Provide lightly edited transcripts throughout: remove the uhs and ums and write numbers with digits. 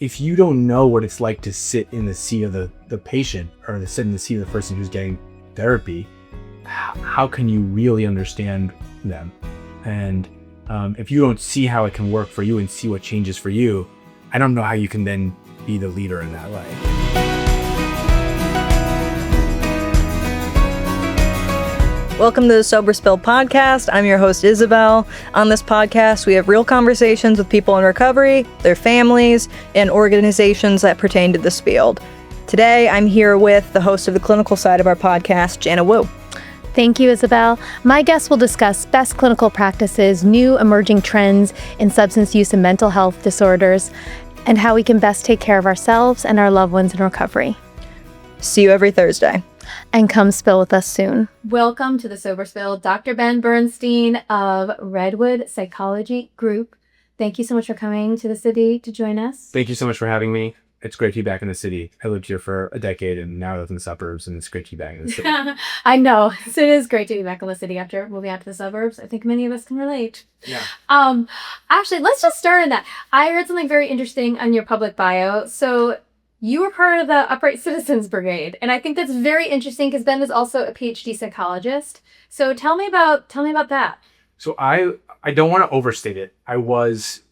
if you don't know what it's like to sit in the seat of the patient or to sit in the seat of the person who's getting therapy, how can you really understand them? And if you don't see how it can work for you and see what changes for you, I don't know how you can then be the leader in that way. Welcome to the Sober Spill podcast. I'm your host, Isabel. On this podcast, we have real conversations with people in recovery, their families, and organizations that pertain to this field. Today, I'm here with the host of the clinical side of our podcast, Jana Wu. Thank you, Isabel. My guests will discuss best clinical practices, new emerging trends in substance use and mental health disorders, and how we can best take care of ourselves and our loved ones in recovery. See you every Thursday. And come spill with us soon. Welcome to the Sober Spill, Dr. Ben Bernstein of Redwood Psychology Group. Thank you so much for coming to the city to join us. Thank you so much for having me. It's great to be back in the city. I lived here for a decade and now I live in the suburbs, and it's great to be back in the city. I know. It is great to be back in the city after moving out to the suburbs. I think many of us can relate. Yeah. Actually, let's just start in that. I heard something very interesting on your public bio. So you were part of the Upright Citizens Brigade, and I think that's very interesting because Ben is also a PhD psychologist. So tell me about that. So I don't want to overstate it. I was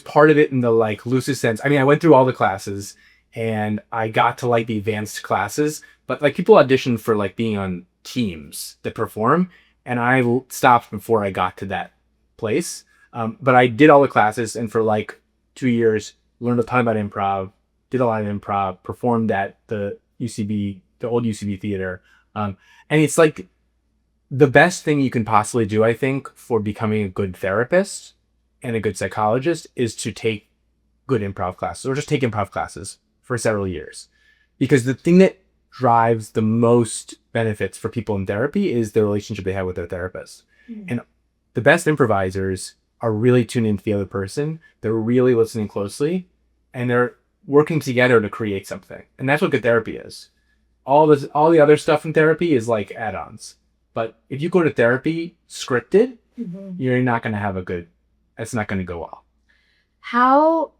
part of it in the loosest sense. I mean, I went through all the classes and I got to the advanced classes, but people audition for being on teams that perform, and I stopped before I got to that place. But I did all the classes, and for 2 years learned a ton about improv. Did a lot of improv, performed at the UCB, the old UCB theater. And it's the best thing you can possibly do, I think, for becoming a good therapist and a good psychologist is to take good improv classes, or just take improv classes for several years. Because the thing that drives the most benefits for people in therapy is the relationship they have with their therapist. Mm-hmm. And the best improvisers are really tuned into the other person. They're really listening closely, and they're working together to create something. And that's what good therapy is. All the other stuff in therapy is add-ons. But if you go to therapy scripted, mm-hmm. you're not going to have it's not going to go well. How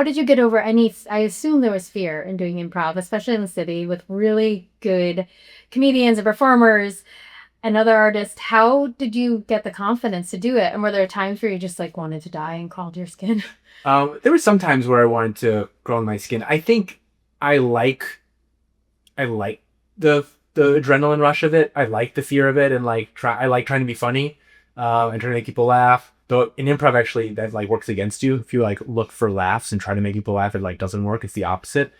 did you get over I assume there was fear in doing improv, especially in the city with really good comedians and performers and other artists. How did you get the confidence to do it? And were there times where you just wanted to die and crawled your skin? There were some times where I wanted to crawl in my skin. I think I like the adrenaline rush of it. I like the fear of it, and I like trying to be funny and trying to make people laugh. Though in improv, actually, that works against you. If you look for laughs and try to make people laugh, it doesn't work. It's the opposite.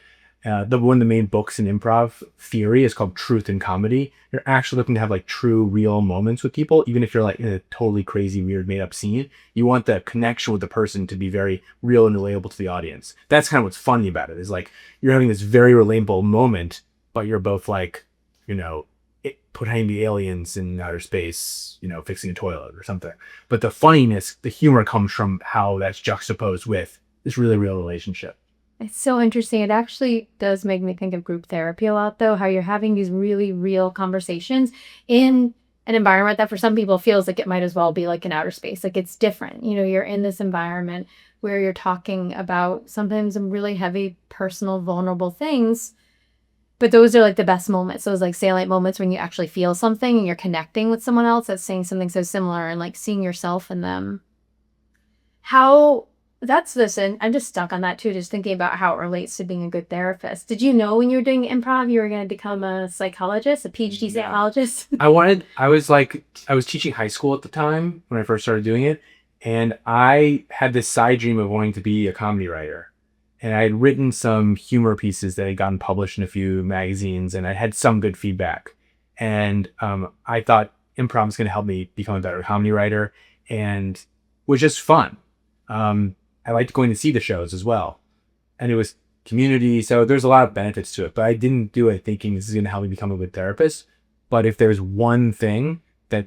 One of the main books in improv theory is called Truth in Comedy. You're actually looking to have true, real moments with people, even if you're in a totally crazy, weird, made up scene. You want the connection with the person to be very real and relatable to the audience. That's kind of what's funny about it, is you're having this very relatable moment, but you're both putting the aliens in outer space, fixing a toilet or something. But the funniness, the humor comes from how that's juxtaposed with this really real relationship. It's so interesting. It actually does make me think of group therapy a lot, though, how you're having these really real conversations in an environment that for some people feels like it might as well be in outer space. It's different. You're in this environment where you're talking about sometimes some really heavy, personal, vulnerable things. But those are the best moments. Those salient moments when you actually feel something and you're connecting with someone else that's saying something so similar, and seeing yourself in them. And I'm just stuck on that too, just thinking about how it relates to being a good therapist. Did you know when you were doing improv you were going to become a psychologist, a PhD psychologist? I was teaching high school at the time when I first started doing it, and I had this side dream of wanting to be a comedy writer. And I had written some humor pieces that had gotten published in a few magazines, and I had some good feedback. And I thought improv was going to help me become a better comedy writer, and it was just fun. I liked going to see the shows as well. And it was community, so there's a lot of benefits to it. But I didn't do it thinking this is going to help me become a good therapist. But if there's one thing that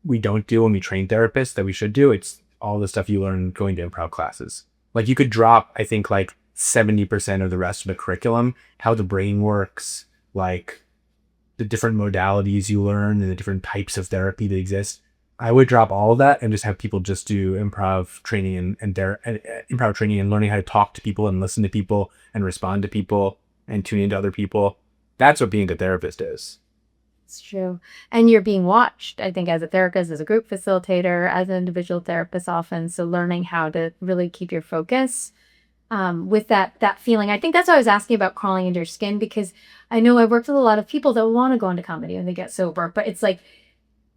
we don't do when we train therapists that we should do, it's all the stuff you learn going to improv classes. You could drop, I think, 70% of the rest of the curriculum, how the brain works, the different modalities you learn and the different types of therapy that exist. I would drop all of that and just have people just do improv training and improv training and learning how to talk to people and listen to people and respond to people and tune into other people. That's what being a therapist is. It's true. And you're being watched, I think, as a therapist, as a group facilitator, as an individual therapist often. So learning how to really keep your focus with that feeling. I think that's why I was asking about crawling into your skin, because I know I worked with a lot of people that want to go into comedy when they get sober, but it's like,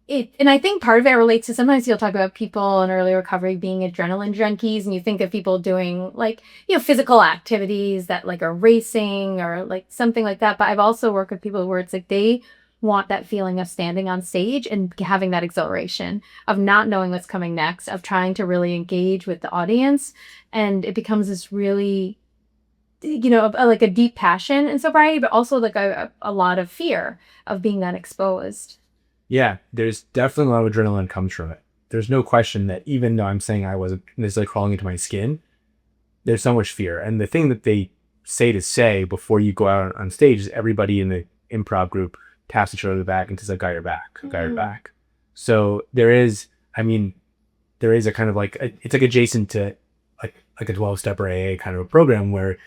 and I think part of it relates to, sometimes you'll talk about people in early recovery being adrenaline junkies, and you think of people doing like, physical activities that like are racing or like something like that. But I've also worked with people where it's like they want that feeling of standing on stage and having that exhilaration of not knowing what's coming next, of trying to really engage with the audience. And it becomes this really, like a deep passion in sobriety, but also like a lot of fear of being that exposed. Yeah, there's definitely a lot of adrenaline comes from it. There's no question that even though I'm saying I wasn't necessarily crawling into my skin, there's so much fear. And the thing that they say before you go out on stage is everybody in the improv group taps each other on the back and says, "I got your back, I got your back." So there is a kind of like, it's like adjacent to like a 12-step or AA kind of a program where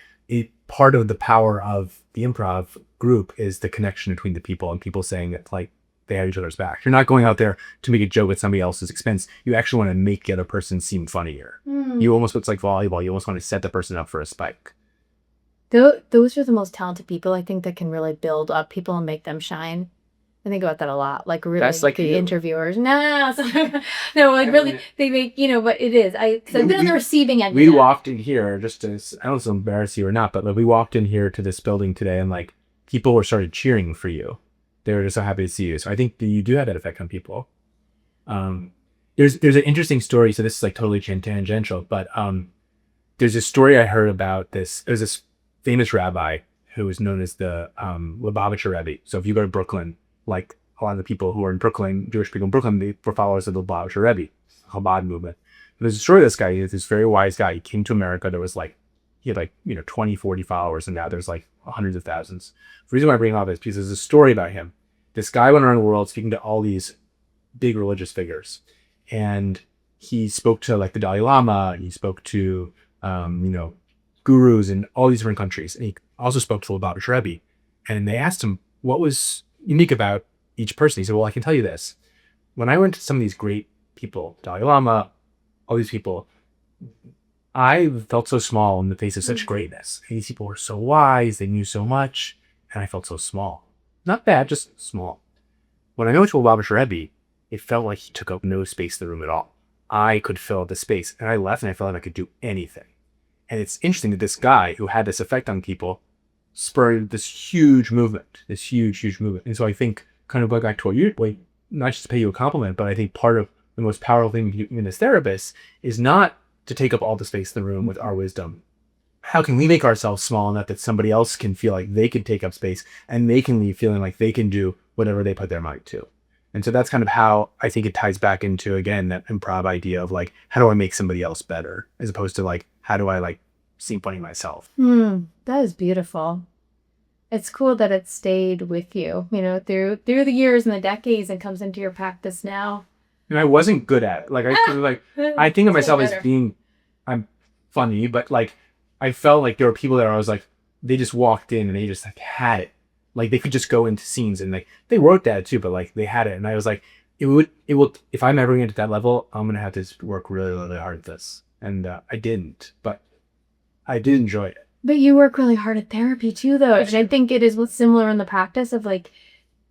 part of the power of the improv group is the connection between the people and people saying that like they have each other's back. You're not going out there to make a joke at somebody else's expense. You actually want to make the other person seem funnier. You almost, it's like volleyball. You almost want to set the person up for a spike. Those are the most talented people, I think, that can really build up people and make them shine. I think about that a lot. Like really, That's like the interviewers. No, no, like really, they make, but it is. So I've been on the receiving end. We walked in here just to, I don't know if it's embarrass you or not, but like, we walked in here to this building today and like people were started cheering for you. They were just so happy to see you. So I think that you do have that effect on people. There's an interesting story. So this is like totally tangential, but there's a story I heard about this. There's this famous rabbi who is known as the Lubavitcher Rebbe. So if you go to Brooklyn, like a lot of the people who are in Brooklyn, Jewish people in Brooklyn, they were followers of the Lubavitcher Rebbe, Chabad movement. And there's a story of this guy. He's this very wise guy. He came to America. There was like, he had 20, 40 followers, and now there's like hundreds of thousands. The reason why I bring all this is because there's a story about him. This guy went around the world speaking to all these big religious figures, and he spoke to like the Dalai Lama. He spoke to gurus in all these different countries, and he also spoke to the Lubavitcher Rebbe. And they asked him what was unique about each person. He said, "Well, I can tell you this. When I went to some of these great people, Dalai Lama, all these people, I felt so small in the face of such greatness. And these people were so wise, they knew so much, and I felt so small. Not bad, just small. When I went to a Lubavitcher Rebbe, it felt like he took up no space in the room at all. I could fill the space, and I left and I felt like I could do anything." And it's interesting that this guy who had this effect on people spurred this huge movement, And so I think, kind of like I told you, like, not just to pay you a compliment, but I think part of the most powerful thing we do as therapists is not to take up all the space in the room with our wisdom. How can we make ourselves small enough that somebody else can feel like they can take up space and they can leave feeling like they can do whatever they put their mind to? And so that's kind of how I think it ties back into, again, that improv idea of like, how do I make somebody else better? As opposed to like, how do I like seem funny myself? That is beautiful. It's cool that it stayed with you, through the years and the decades, and comes into your practice now. And I wasn't good at it. Like I think of myself as being, I'm funny, but like I felt like there were people there. I was like, they just walked in and they just like had it. Like they could just go into scenes and like they wrote that too, but like they had it. And I was like, it will. If I'm ever going to that level, I'm gonna have to work really, really hard at this. And I didn't, but I did enjoy it. But you work really hard at therapy too, though. And I think it is what's similar in the practice of like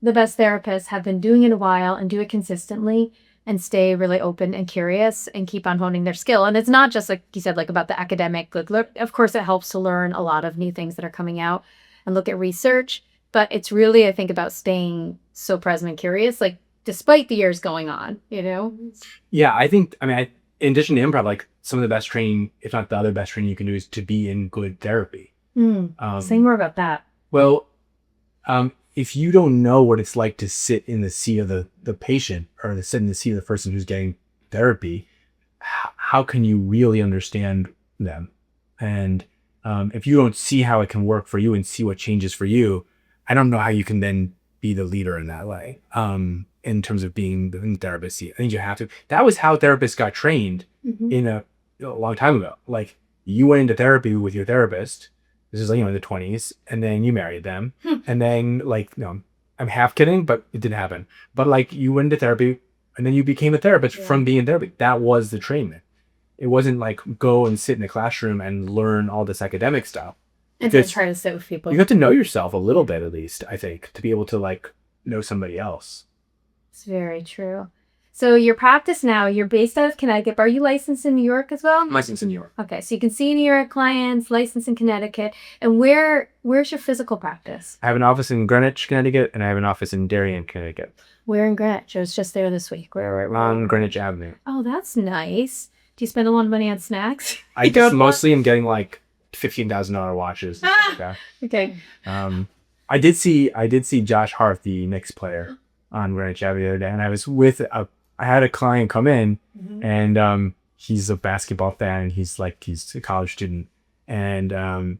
the best therapists have been doing it a while and do it consistently and stay really open and curious and keep on honing their skill. And it's not just like you said, like about the academic, like look, of course it helps to learn a lot of new things that are coming out and look at research, but it's really, I think, about staying so present and curious, like despite the years going on, Yeah, I think, in addition to improv, like some of the best training, if not the other best training you can do, is to be in good therapy. Say more about that. Well, if you don't know what it's like to sit in the seat of the patient or to sit in the seat of the person who's getting therapy, how can you really understand them? And if you don't see how it can work for you and see what changes for you, I don't know how you can then be the leader in that way. And in terms of being the therapist. I think you have to. That was how therapists got trained in a long time ago. Like you went into therapy with your therapist. This is like, in the 20s, and then you married them, and then like, no, I'm half kidding, but it didn't happen. But like you went into therapy, and then you became a therapist from being in therapy. That was the training. It wasn't like go and sit in a classroom and learn all this academic stuff. And to try to sit with people. You have to know yourself a little bit, at least, I think, to be able to like know somebody else. It's very true. So your practice now, you're based out of Connecticut. But are you licensed in New York as well? I'm licensed in New York. Okay, so you can see New York clients, licensed in Connecticut. And where's your physical practice? I have an office in Greenwich, Connecticut, and I have an office in Darien, Connecticut. Where in Greenwich? I was just there this week. Where? On Greenwich Avenue. Oh, that's nice. Do you spend a lot of money on snacks? I just mostly am getting like $15,000 watches. Okay. I did see Josh Hart, the Knicks player, on Greenwich Avenue the other day, and I was I had a client come in, and he's a basketball fan, and he's a college student, and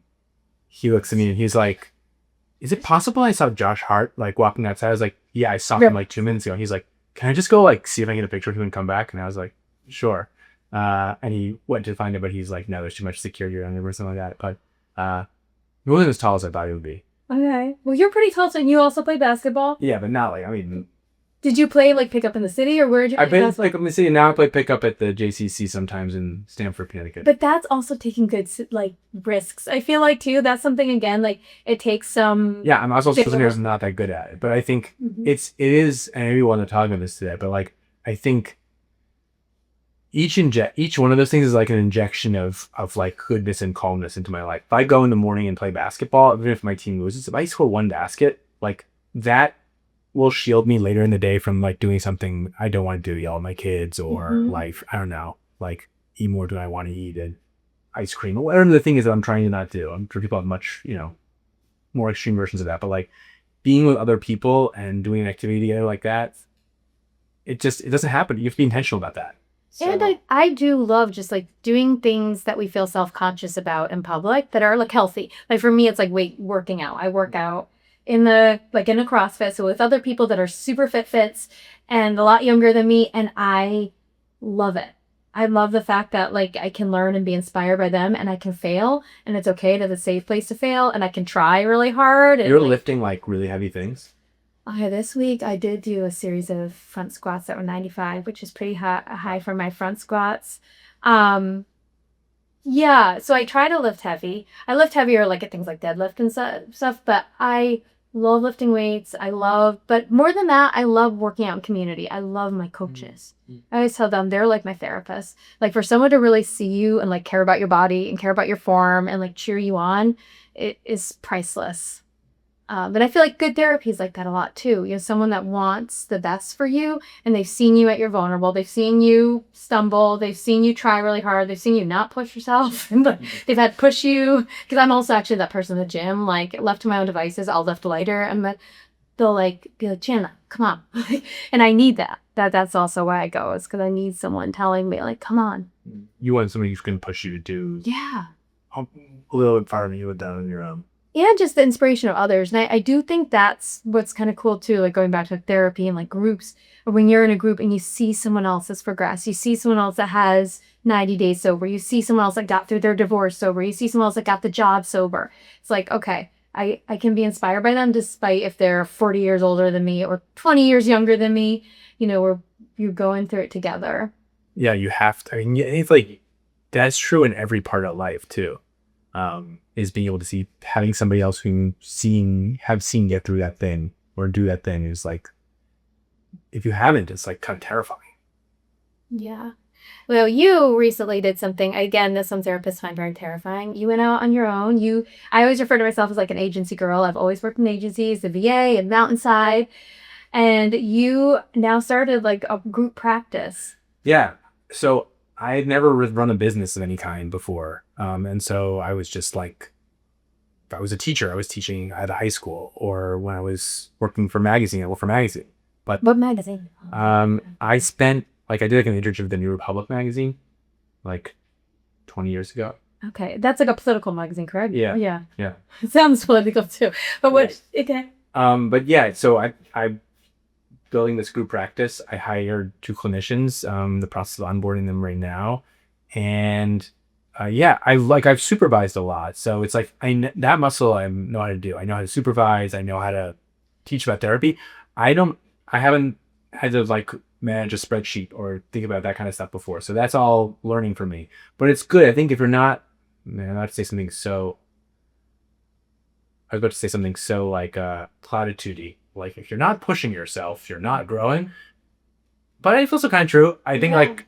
he looks at me and he's like, "Is it possible I saw Josh Hart like walking outside?" I was like, "Yeah, I saw him like 2 minutes ago." He's like, "Can I just go like see if I can get a picture of him and come back?" And I was like, "Sure." And he went to find it, but he's like, "No, there's too much security around him," or something like that. But he wasn't as tall as I thought he would be. Okay. Well, you're pretty tall, so you also play basketball? Yeah, but not like, I mean... Did you play like pickup in the city, or where did you play? I've been pickup in the city, and now I play pickup at the JCC sometimes in Stamford, Connecticut. But that's also taking good like risks. I feel like too, that's something again, like it takes some... Yeah, I'm also not that good at it, but I think it is, and maybe want to talk about this today, but like, I think each one of those things is like an injection of like goodness and calmness into my life. If I go in the morning and play basketball, even if my team loses, if I score one basket, like that will shield me later in the day from like doing something I don't want to do, yell at my kids, or like, I don't know, like eat more than I want to eat, and ice cream, or whatever the thing is that I'm trying to not do. I'm sure people have much, more extreme versions of that, but like being with other people and doing an activity together like that, it doesn't happen. You have to be intentional about that. So. And I do love just like doing things that we feel self-conscious about in public that are like healthy. Like for me, it's like working out. I work out in a CrossFit, so with other people that are super fits and a lot younger than me, and I love it. I love the fact that like I can learn and be inspired by them, and I can fail, and it's okay to have a safe place to fail, and I can try really hard. And, you're lifting like really heavy things? This week I did do a series of front squats that were 95, which is pretty high for my front squats. Yeah, so I try to lift heavy. I lift heavier like at things like deadlift and stuff, but I love lifting weights. But more than that, I love working out in community. I love my coaches. I always tell them they're like my therapists. Like for someone to really see you and like care about your body and care about your form and like cheer you on, it is priceless. But I feel like good therapy is like that a lot too. Someone that wants the best for you, and they've seen you at your vulnerable. They've seen you stumble. They've seen you try really hard. They've seen you not push yourself. And they've had to push you. Because I'm also actually that person in the gym. Like left to my own devices, I'll lift lighter, and they'll like be like, "Chandler, come on." And I need that. That's also why I go. Is because I need someone telling me like, "Come on." You want somebody who's going to push you to do a little bit farther than you would done on your own. And just the inspiration of others. And I do think that's what's kind of cool too, like going back to therapy and like groups, or when you're in a group and you see someone else that's progressed, you see someone else that has 90 days sober, you see someone else that got through their divorce sober, you see someone else that got the job sober. It's like, okay, I can be inspired by them despite if they're 40 years older than me or 20 years younger than me, or you're going through it together. Yeah, you have to. I mean, it's like, that's true in every part of life too. Is being able to having somebody else who have seen get through that thing or do that thing is like, if you haven't, it's like kind of terrifying. Yeah. Well, you recently did something, again, that some therapists find very terrifying. You went out on your own. I always refer to myself as like an agency girl. I've always worked in agencies, the VA and Mountainside. And you now started like a group practice. Yeah. So I had never run a business of any kind before. And so I was just like, if I was a teacher, I was teaching at a high school, or when I was working for magazine, I worked for magazine. But what magazine? I spent, I did like an internship with the New Republic magazine, like 20 years ago. Okay. That's like a political magazine, correct? Yeah. Yeah. Yeah. It sounds political too. But what, yes. Okay. But yeah, so I building this group practice, I hired 2 clinicians. The process of onboarding them right now, and I've supervised a lot, so it's like that muscle I know how to do. I know how to supervise. I know how to teach about therapy. I haven't had to like manage a spreadsheet or think about that kind of stuff before, so that's all learning for me. But it's good. I think if you're not, man, I was about to say something so like platitude-y. Like if you're not pushing yourself, you're not growing. But it's also kind of true. I think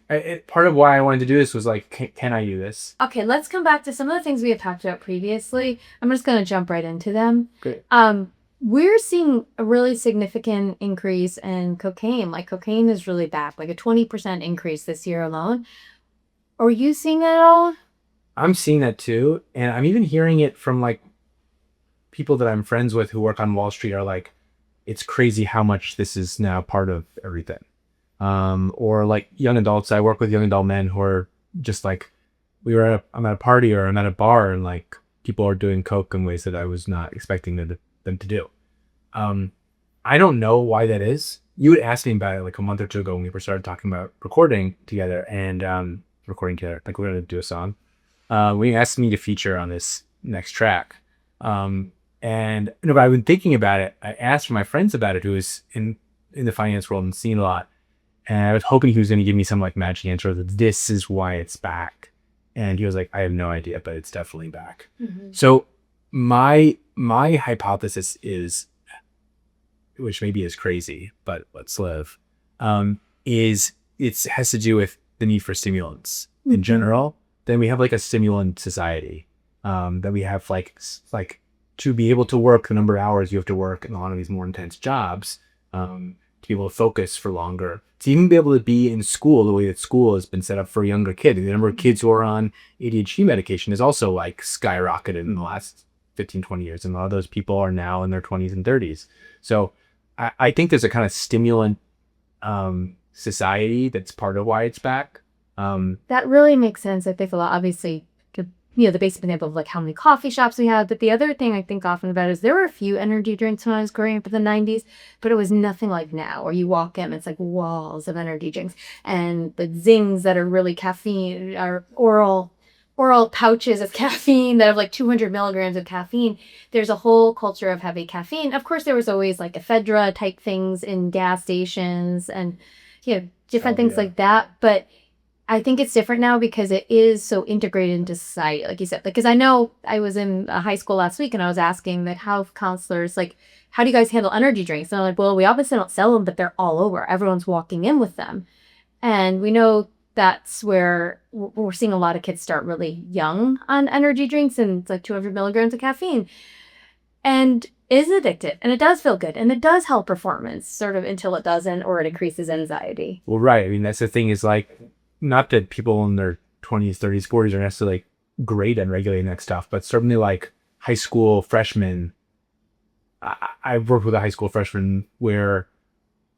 part of why I wanted to do this was like, can I do this? Okay, let's come back to some of the things we have talked about previously. I'm just going to jump right into them. Great. We're seeing a really significant increase in cocaine. Like cocaine is really back, like a 20% increase this year alone. Are you seeing that at all? I'm seeing that too. And I'm even hearing it from like people that I'm friends with who work on Wall Street are like, it's crazy how much this is now part of everything. Or like young adults, I work with young adult men who are just like, I'm at a party or I'm at a bar and like people are doing coke in ways that I was not expecting them to do. I don't know why that is. You had asked me about it like a month or two ago when we first started talking about recording together, like we're going to do a song. When you asked me to feature on this next track. But I've been thinking about it. I asked my friends about it who is in the finance world and seen a lot. And I was hoping he was going to give me some like magic answer that this is why it's back. And he was like, I have no idea, but it's definitely back. Mm-hmm. So my hypothesis is, which maybe is crazy, but let's live, is it has to do with the need for stimulants in general. Then we have like a stimulant society, that we have like to be able to work the number of hours you have to work in a lot of these more intense jobs, to be able to focus for longer, to even be able to be in school the way that school has been set up for younger kids. The number of kids who are on ADHD medication is also like skyrocketed in the last 15, 20 years. And a lot of those people are now in their 20s and 30s. So I think there's a kind of stimulant society that's part of why it's back. That really makes sense. I think a lot, obviously, the basic example of like how many coffee shops we have. But the other thing I think often about is there were a few energy drinks when I was growing up in the 90s, but it was nothing like now where you walk in, it's like walls of energy drinks and the zings that are really caffeine are oral pouches of caffeine that have like 200 milligrams of caffeine. There's a whole culture of heavy caffeine. Of course, there was always like ephedra type things in gas stations and different things like that. But I think it's different now because it is so integrated into society, like you said. Because I know I was in a high school last week and I was asking the health counselors, like, how do you guys handle energy drinks? And I'm like, well, we obviously don't sell them, but they're all over. Everyone's walking in with them. And we know that's where we're seeing a lot of kids start really young on energy drinks, and it's like 200 milligrams of caffeine. And it is addictive, and it does feel good, and it does help performance, sort of until it doesn't, or it increases anxiety. Well, right. I mean, that's the thing is like, not that people in their 20s, 30s, 40s are necessarily like great at regulating that stuff, but certainly like high school freshmen. I worked with a high school freshman where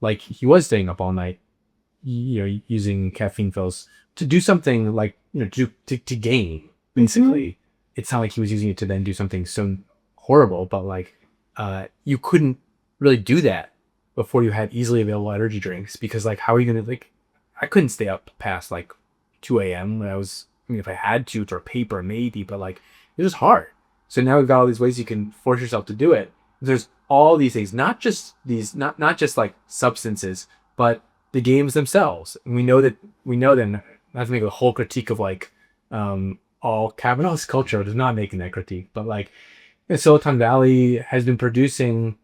like he was staying up all night, using caffeine pills to do something like, to gain, basically. Mm-hmm. It's not like he was using it to then do something so horrible, but like, you couldn't really do that before you had easily available energy drinks, because like, how are you going to like, I couldn't stay up past like 2 a.m. when if I had to, for paper maybe, but like it was hard. So now we've got all these ways you can force yourself to do it. There's all these things, not just like substances, but the games themselves. And we know them, not to make a whole critique of like, all Kavanaugh's culture is not making that critique, but like Silicon Valley has been producing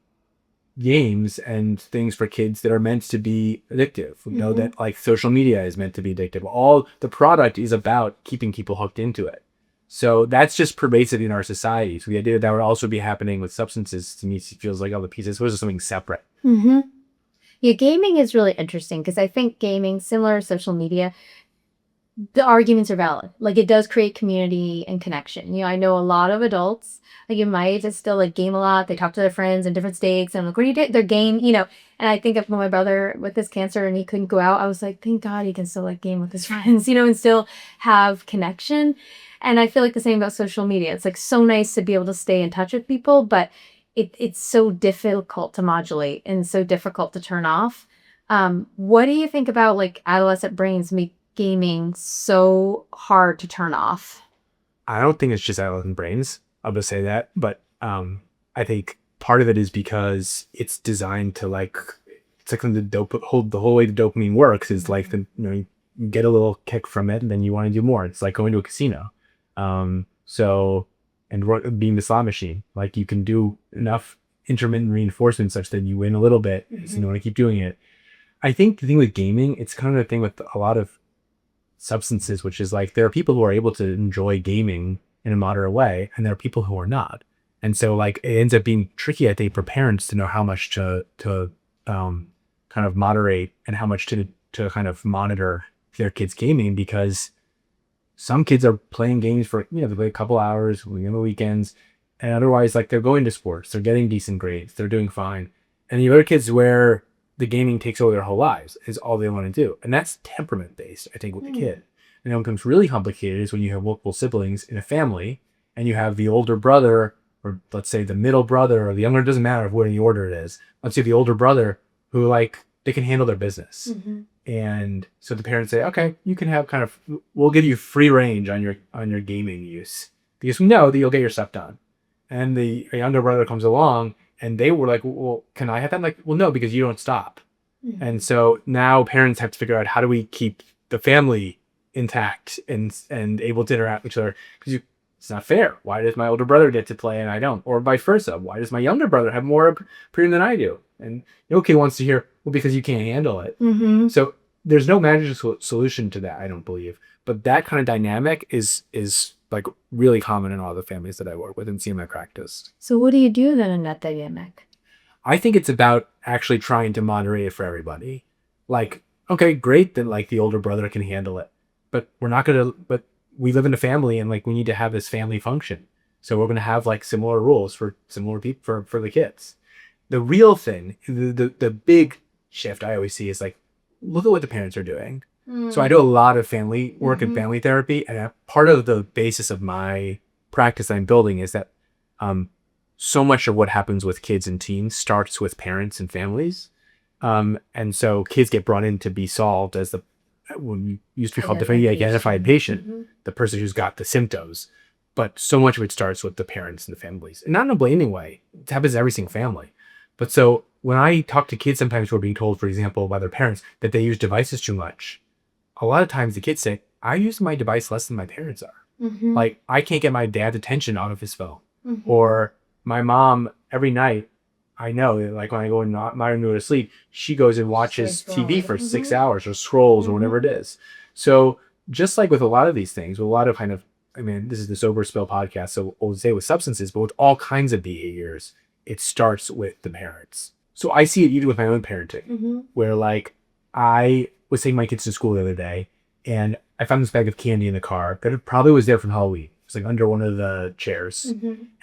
games and things for kids that are meant to be addictive. We know that like social media is meant to be addictive. All the product is about keeping people hooked into it. So that's just pervasive in our society. So the idea that would also be happening with substances, to me, feels like all the pieces was something separate. Mm-hmm. Yeah, gaming is really interesting because I think gaming, similar to social media, the arguments are valid. Like it does create community and connection. I know a lot of adults, like in my age, that still like game a lot. They talk to their friends in different states. And I'm like, what do you do? They're game, And I think of my brother with his cancer and he couldn't go out. I was like, thank God he can still like game with his friends, and still have connection. And I feel like the same about social media. It's like so nice to be able to stay in touch with people, but it's so difficult to modulate and so difficult to turn off. What do you think about like adolescent brains make gaming so hard to turn off? I don't think it's just adolescent brains. I'll just say that, but I think part of it is because it's designed to like it's like hold the whole way the dopamine works is like you get a little kick from it and then you want to do more. It's like going to a casino. So and being the slot machine, like you can do enough intermittent reinforcement such that you win a little bit, so you want to keep doing it. I think the thing with gaming, it's kind of the thing with a lot of substances, which is like there are people who are able to enjoy gaming in a moderate way, and there are people who are not. And so like it ends up being tricky, I think, for parents to know how much to kind of moderate and how much to kind of monitor their kids' gaming, because some kids are playing games for, they play a couple hours on the weekends, and otherwise like they're going to sports, they're getting decent grades, they're doing fine. And the other kids where the gaming takes over their whole lives is all they want to do. And that's temperament based, I think, with the kid. And what becomes really complicated is when you have multiple siblings in a family and you have the older brother, or let's say the middle brother or the younger, it doesn't matter what the order it is. Let's say the older brother who like, they can handle their business. And so the parents say, okay, you can have we'll give you free range on your gaming use because we know that you'll get your stuff done. And the younger brother comes along and they were like, well, can I have that? I'm like, well, no, because you don't stop. And so now parents have to figure out how do we keep the family intact and able to interact with each other, because it's not fair. Why does my older brother get to play and I don't? Or vice versa. Why does my younger brother have more freedom than I do? And no kid wants to hear, well, because you can't handle it. So there's no magical solution to that, I don't believe. But that kind of dynamic is like really common in all the families that I work with and see in my practice. So what do you do then in that dynamic? I think it's about actually trying to moderate it for everybody. Like, okay, great that like the older brother can handle it, but but we live in a family and like we need to have this family function. So we're going to have like similar rules for similar people for the kids. The real thing, the big shift I always see is like, look at what the parents are doing. So I do a lot of family work and family therapy, and part of the basis of my practice I'm building is that so much of what happens with kids and teens starts with parents and families. And so kids get brought in to be solved as when you used to be called the identified patient, the person who's got the symptoms. But so much of it starts with the parents and the families. And not in a blaming way. It happens to every single family. But so when I talk to kids sometimes who are being told, for example, by their parents that they use devices too much, a lot of times the kids say, I use my device less than my parents are. Like, I can't get my dad's attention out of his phone. Or my mom, every night, I know, like when I go in my room to go to sleep, she goes and watches TV for 6 hours or scrolls or whatever it is. So just like with a lot of these things, with a lot of this is the Sober Spill podcast, so we'll say with substances, but with all kinds of behaviors, it starts with the parents. So I see it even with my own parenting, where like I was taking my kids to school the other day and I found this bag of candy in the car that it probably was there from Halloween. It's like under one of the chairs.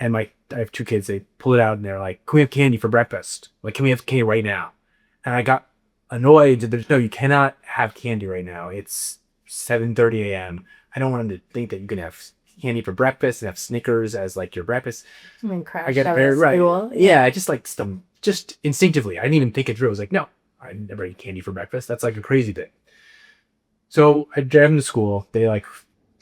And I have two kids, they pull it out and they're like, can we have candy for breakfast? Like, can we have candy right now? And I got annoyed. No, you cannot have candy right now. It's 7:30 a.m. I don't want them to think that you can have candy for breakfast and have Snickers as like your breakfast. I get very right. Yeah, I just like just instinctively. I didn't even think it through. I was like, no, I never eat candy for breakfast. That's like a crazy thing. So I drive them to school. They like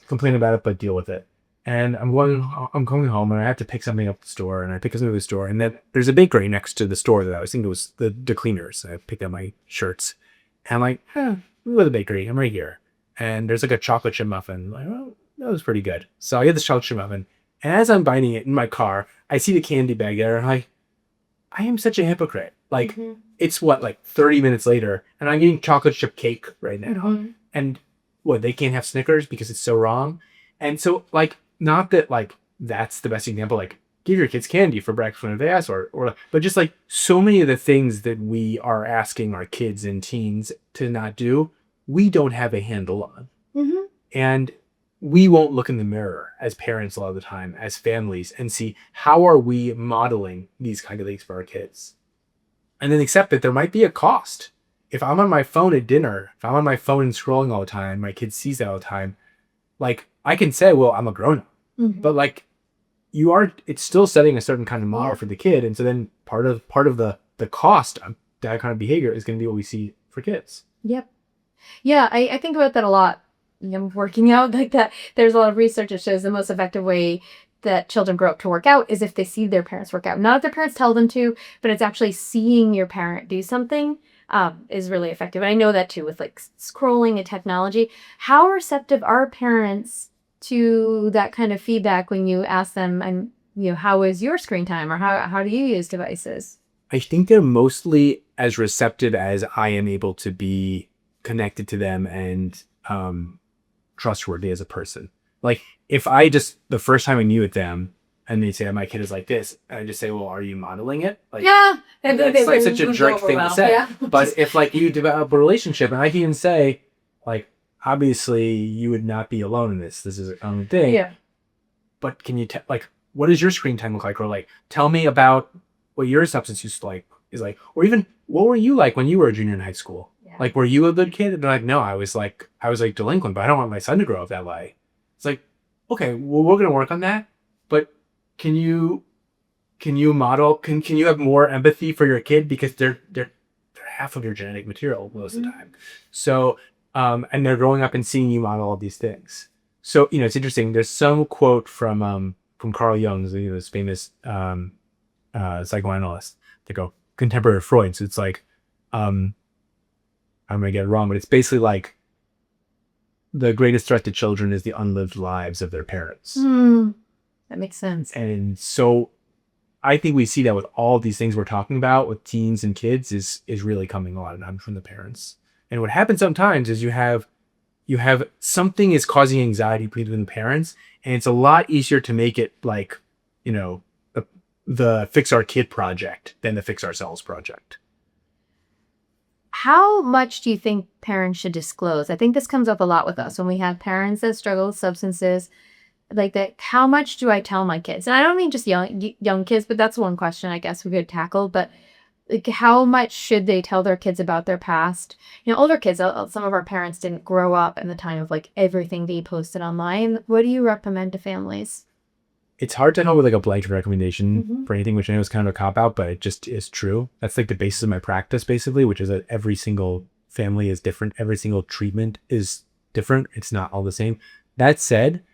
complain about it, but deal with it. And I'm going home and I have to pick something up at the store, and I pick something up at the store, and then there's a bakery next to the store that I was thinking it was the cleaners. I picked up my shirts and I'm like, we're at the bakery. I'm right here. And there's like a chocolate chip muffin. Like, oh, that was pretty good. So I get this chocolate chip muffin, and as I'm biting it in my car, I see the candy bag there, and I'm like, I am such a hypocrite. Like, it's like 30 minutes later, and I'm eating chocolate chip cake right now. And they can't have Snickers because it's so wrong. And so, like, not that, like, that's the best example, like, give your kids candy for breakfast when they ask, but just, like, so many of the things that we are asking our kids and teens to not do, we don't have a handle on. And we won't look in the mirror as parents a lot of the time, as families, and see how are we modeling these kind of things for our kids. And then accept that there might be a cost. If I'm on my phone at dinner, if I'm on my phone and scrolling all the time, my kid sees that all the time, like, I can say, well, I'm a grown-up. But, like, it's still setting a certain kind of model Yeah. for the kid. And so then part of the cost of that kind of behavior is going to be what we see for kids. Yep. Yeah, I think about that a lot. Working out like that. There's a lot of research that shows the most effective way that children grow up to work out is if they see their parents work out. Not if their parents tell them to, but it's actually seeing your parent do something is really effective. And I know that too with like scrolling and technology. How receptive are parents to that kind of feedback when you ask them, and how is your screen time, or how do you use devices? I think they're mostly as receptive as I am able to be connected to them and trustworthy as a person. Like if I just the first time I knew them and they say my kid is like this, and I just say, well, are you modeling it? Like Yeah, that's like such a jerk thing to say. Yeah. But if like you develop a relationship, and I can even say, like, obviously you would not be alone in this. This is a common thing. Yeah. But can you like what does your screen time look like? Or like tell me about what your substance use is like, or even what were you like when you were a junior in high school? Yeah. Like, were you a good kid? And they're like, no, I was like delinquent, but I don't want my son to grow up that way. It's like, okay, well, we're gonna work on that, but can you model? Can you have more empathy for your kid because they're half of your genetic material most of the time. So, and they're growing up and seeing you model all these things. So it's interesting. There's some quote from Carl Jung, this famous psychoanalyst. They go contemporary Freud. So it's like, I'm gonna get it wrong, but it's basically like the greatest threat to children is the unlived lives of their parents. That makes sense. And so I think we see that with all these things we're talking about with teens and kids is really coming a lot of time from the parents. And what happens sometimes is you have something is causing anxiety between the parents, and it's a lot easier to make it like, the Fix Our Kid project than the Fix Ourselves project. How much do you think parents should disclose? I think this comes up a lot with us when we have parents that struggle with substances like that. How much do I tell my kids? And I don't mean just young kids, but that's one question I guess we could tackle. But like, how much should they tell their kids about their past? Older kids, some of our parents didn't grow up in the time of like everything they posted online. What do you recommend to families? It's hard to know with like a blanket recommendation for anything, which I know is kind of a cop out, but it just is true. That's like the basis of my practice, basically, which is that every single family is different. Every single treatment is different. It's not all the same. That said,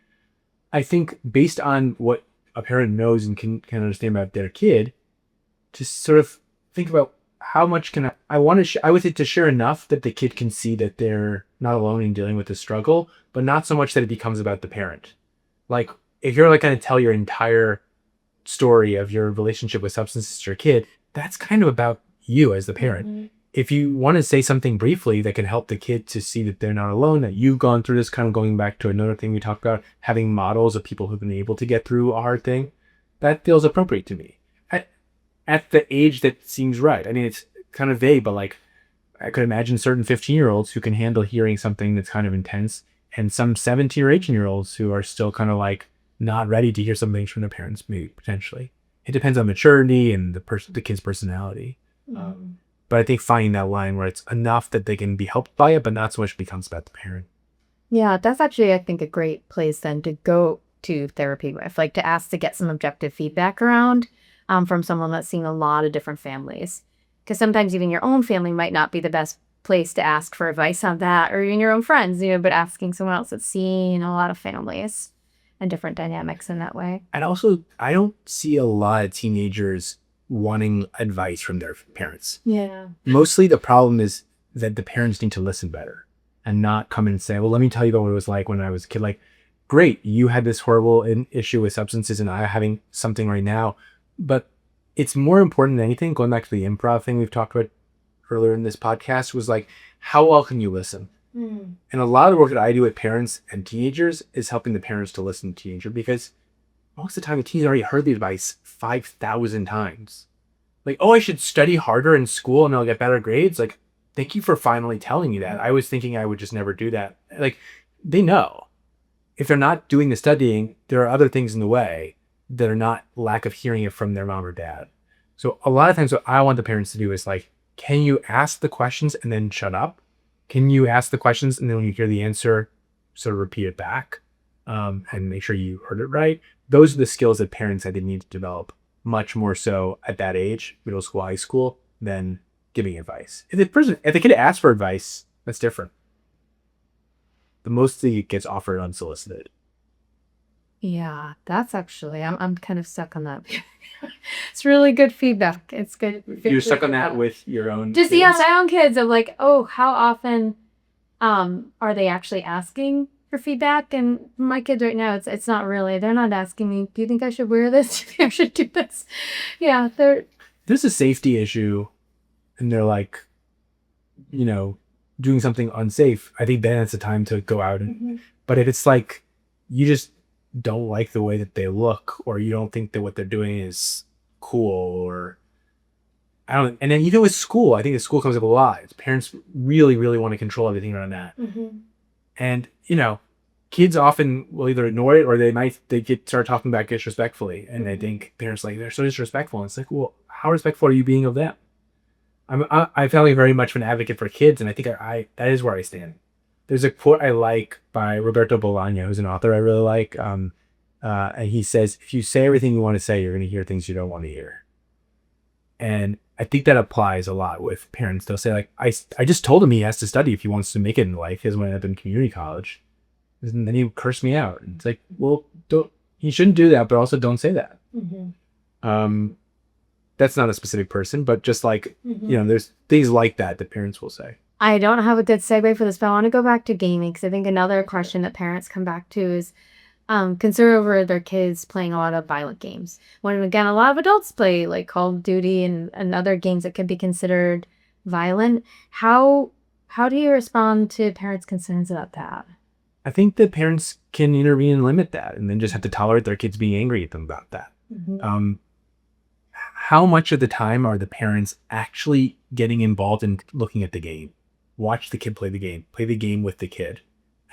I think based on what a parent knows and can understand about their kid, to sort of think about how much can I want to I would say to share enough that the kid can see that they're not alone in dealing with the struggle, but not so much that it becomes about the parent. Like, if you're like going to tell your entire story of your relationship with substances to your kid, that's kind of about you as the parent. If you want to say something briefly that can help the kid to see that they're not alone, that you've gone through this, kind of going back to another thing we talked about, having models of people who've been able to get through a hard thing, that feels appropriate to me. At the age that seems right. I mean, it's kind of vague, but like I could imagine certain 15-year-olds who can handle hearing something that's kind of intense, and some 17 or 18-year-olds who are still kind of like not ready to hear some things from their parents, maybe potentially. It depends on maturity and the kid's personality. But I think finding that line where it's enough that they can be helped by it, but not so much becomes about the parent. Yeah, that's actually, I think, a great place then to go to therapy with, like to ask to get some objective feedback around from someone that's seen a lot of different families. Because sometimes even your own family might not be the best place to ask for advice on that, or even your own friends, but asking someone else that's seen a lot of families and different dynamics in that way. And also, I don't see a lot of teenagers wanting advice from their parents. Yeah. Mostly the problem is that the parents need to listen better and not come in and say, well, let me tell you about what it was like when I was a kid. Like, great, you had this horrible issue with substances and I'm having something right now. But it's more important than anything, going back to the improv thing we've talked about earlier in this podcast, was like, how well can you listen? And a lot of the work that I do with parents and teenagers is helping the parents to listen to teenager, because most of the time the teenager already heard the advice 5,000 times. Like, oh, I should study harder in school and I'll get better grades. Like, thank you for finally telling me that. I was thinking I would just never do that. Like, they know. If they're not doing the studying, there are other things in the way that are not lack of hearing it from their mom or dad. So a lot of times what I want the parents to do is like, can you ask the questions and then shut up? Can you ask the questions and then when you hear the answer, sort of repeat it back and make sure you heard it right? those are the skills that parents, I think, need to develop much more so at that age, middle school, high school, than giving advice. If the kid asks for advice, that's different. But mostly it gets offered unsolicited. Yeah, that's actually, I'm kind of stuck on that. It's really good feedback. It's good. You're stuck on that with your own Just, kids? yeah, my own kids. I'm like, oh, how often are they actually asking for feedback? And my kids right now, it's not really. They're not asking me, do you think I should wear this? Do you think I should do this? Yeah, There's a safety issue and they're like, doing something unsafe. I think then it's the time to go out. But if it's like, you just don't like the way that they look, or you don't think that what they're doing is cool, or I don't, and then even with school, I think the school comes up a lot. Parents really, really want to control everything around that. And, kids often will either ignore it or they start talking back disrespectfully. And they think parents like, they're so disrespectful. And it's like, well, how respectful are you being of them? I felt like very much of an advocate for kids. And I think that is where I stand. There's a quote I like by Roberto Bolaño, who's an author I really like. And he says, if you say everything you want to say, you're going to hear things you don't want to hear. And I think that applies a lot with parents. They'll say, like, I just told him he has to study if he wants to make it in life. He doesn't want to end up in community college. And then he cursed me out. And it's like, well, he shouldn't do that, but also don't say that. That's not a specific person, but just like, there's things like that parents will say. I don't have a good segue for this, but I want to go back to gaming because I think another question that parents come back to is concern over their kids playing a lot of violent games. When, again, a lot of adults play like Call of Duty and other games that could be considered violent. How do you respond to parents' concerns about that? I think that parents can intervene and limit that, and then just have to tolerate their kids being angry at them about that. How much of the time are the parents actually getting involved in looking at the game? Watch the kid play the game with the kid,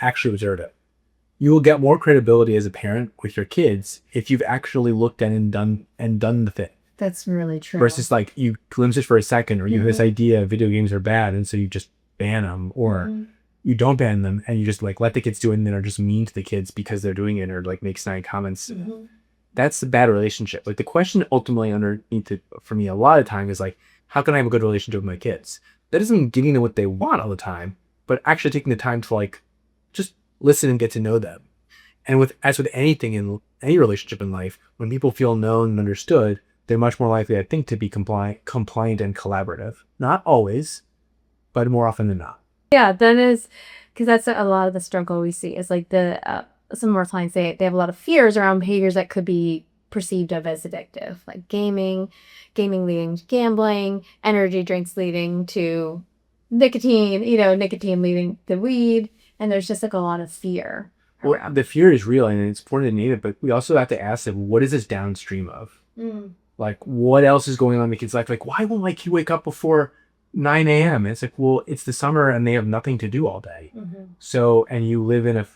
actually observe it. You will get more credibility as a parent with your kids if you've actually looked at and done the thing. That's really true. Versus like you glimpse it for a second, or you have this idea video games are bad, and so you just ban them, or you don't ban them and you just like let the kids do it and then are just mean to the kids because they're doing it, or like make snide comments. That's a bad relationship. Like the question ultimately underneath it for me a lot of time is like, how can I have a good relationship with my kids? That doesn't mean giving them what they want all the time, but actually taking the time to like just listen and get to know them. And as with anything in any relationship in life, when people feel known and understood, they're much more likely, I think, to be compliant and collaborative. Not always, but more often than not. Yeah, that is, because that's a lot of the struggle we see is like some more clients, they have a lot of fears around behaviors that could be perceived of as addictive, like gaming leading to gambling, energy drinks leading to nicotine leading to weed. And there's just like a lot of fear. Well, the fear is real and it's important to name it, but we also have to ask them, what is this downstream of? Like, what else is going on in the kid's life? Like, why won't my kid wake up before 9 a.m.? It's like, well, it's the summer and they have nothing to do all day. So, and you live in a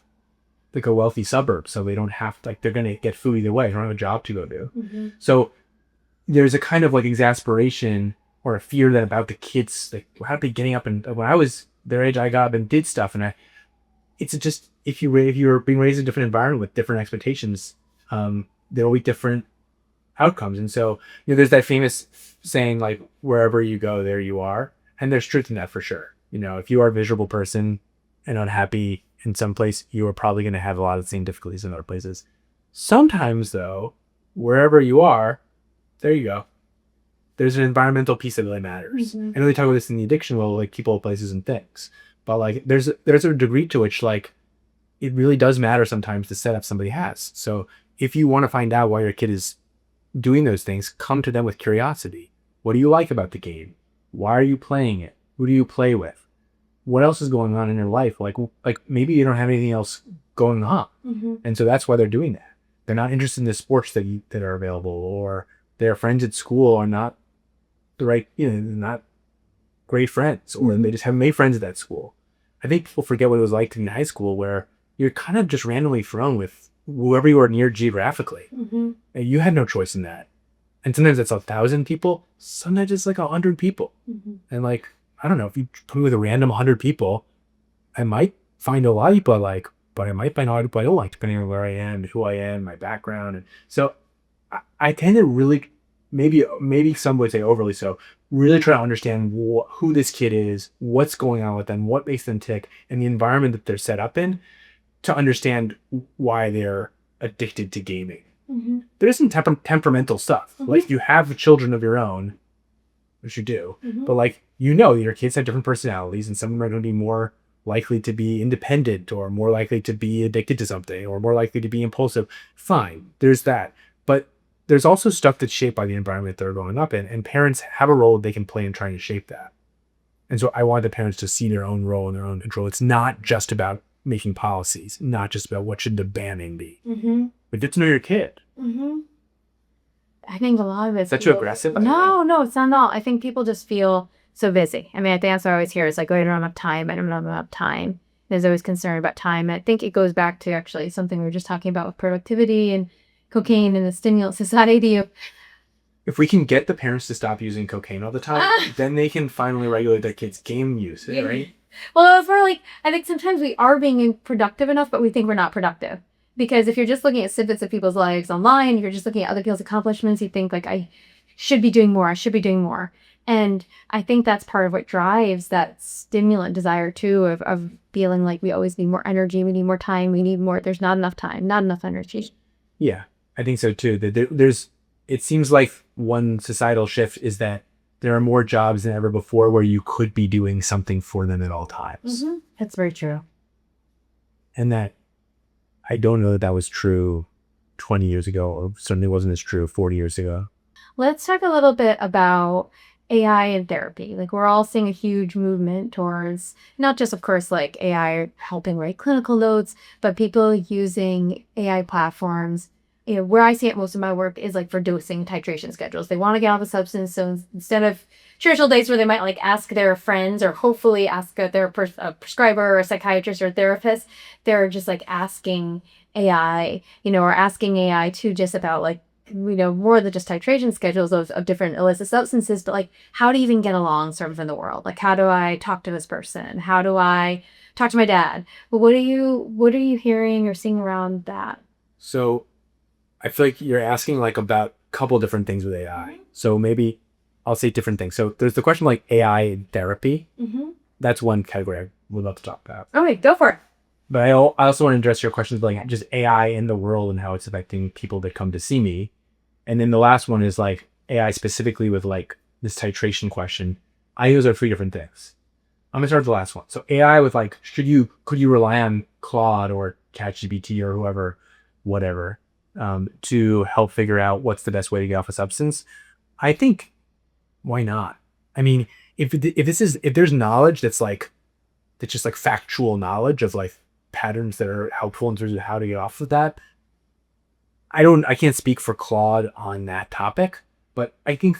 wealthy suburb, so they don't have to, like, they're going to get food either way. They don't have a job to go to. So there's a kind of like exasperation or a fear that about the kids, like, how are they getting up? And when I was their age, I got up and did stuff. And it's just, if you're being raised in a different environment with different expectations, there will be different outcomes. And so, there's that famous saying, like, wherever you go, there you are. And there's truth in that for sure. If you are a miserable person and unhappy in some place, you are probably going to have a lot of the same difficulties in other places. Sometimes, though, wherever you are, there you go. There's an environmental piece that really matters. I know they talk about this in the addiction world, like people, places, and things. But like, there's a degree to which, like, it really does matter sometimes the setup somebody has. So if you want to find out why your kid is doing those things, come to them with curiosity. What do you like about the game? Why are you playing it? Who do you play with? What else is going on in your life? Like maybe you don't have anything else going on. And so that's why they're doing that. They're not interested in the sports that are available, or their friends at school are not the right, not great friends, or they just haven't made friends at that school. I think people forget what it was like in high school, where you're kind of just randomly thrown with whoever you are near geographically. And you had no choice in that. And sometimes it's 1,000 people. Sometimes it's like 100 people. And like, I don't know, if you put me with a random 100 people, I might find a lot of people I like, but I might find out what I don't like depending on where I am, who I am, my background. And so I tend to really, maybe some would say overly so, really try to understand who this kid is, what's going on with them, what makes them tick, and the environment that they're set up in to understand why they're addicted to gaming. There's some temperamental stuff. Like you have children of your own, which you do, but like, your kids have different personalities, and some of them are going to be more likely to be independent or more likely to be addicted to something or more likely to be impulsive. Fine, there's that. But there's also stuff that's shaped by the environment they're growing up in, and parents have a role they can play in trying to shape that. And so I want the parents to see their own role and their own control. It's not just about making policies, not just about what should the banning be, but get to know your kid. I think a lot of it. Is that too aggressive? No, it's not at all. I think people just feel so busy. I mean, I think that's what I always hear is like, oh, I don't have enough time. I don't have enough time. There's always concern about time. And I think it goes back to actually something we were just talking about with productivity and cocaine and the stimulant society of. If we can get the parents to stop using cocaine all the time, then they can finally regulate their kids' game use, right? Well, it's more like, I think sometimes we are being productive enough, but we think we're not productive. Because if you're just looking at snippets of people's lives online, you're just looking at other people's accomplishments, you think like, I should be doing more. I should be doing more. And I think that's part of what drives that stimulant desire too, of feeling like we always need more energy, we need more time, we need more. There's not enough time, not enough energy. Yeah, I think so too. It seems like one societal shift is that there are more jobs than ever before where you could be doing something for them at all times. That's very true. And that I don't know that was true 20 years ago, or certainly wasn't as true 40 years ago. Let's talk a little bit about AI and therapy. Like we're all seeing a huge movement towards not just, of course, like AI helping write clinical notes, but people using AI platforms. Where I see it most of my work is like for dosing titration schedules. They want to get off a substance. So instead of traditional days where they might like ask their friends or hopefully ask their prescriber or a psychiatrist or a therapist, they're just like asking AI, or asking AI to just about like, more than just titration schedules of different illicit substances, but like how to even get along sort of in the world. Like, how do I talk to this person? How do I talk to my dad? But what are you hearing or seeing around that? So I feel like you're asking like about a couple different things with AI. So maybe I'll say different things. So there's the question of like AI in therapy. That's one category I would love to talk about. Okay, go for it. But I also want to address your questions about like just AI in the world and how it's affecting people that come to see me. And then the last one is like AI specifically with like this titration question. I use are three different things. I'm gonna start with the last one. So AI with like, could you rely on Claude or ChatGPT or whoever, whatever, to help figure out what's the best way to get off a substance? I think, why not? I mean, if there's knowledge that's just like factual knowledge of like patterns that are helpful in terms of how to get off of that. I can't speak for Claude on that topic, but I think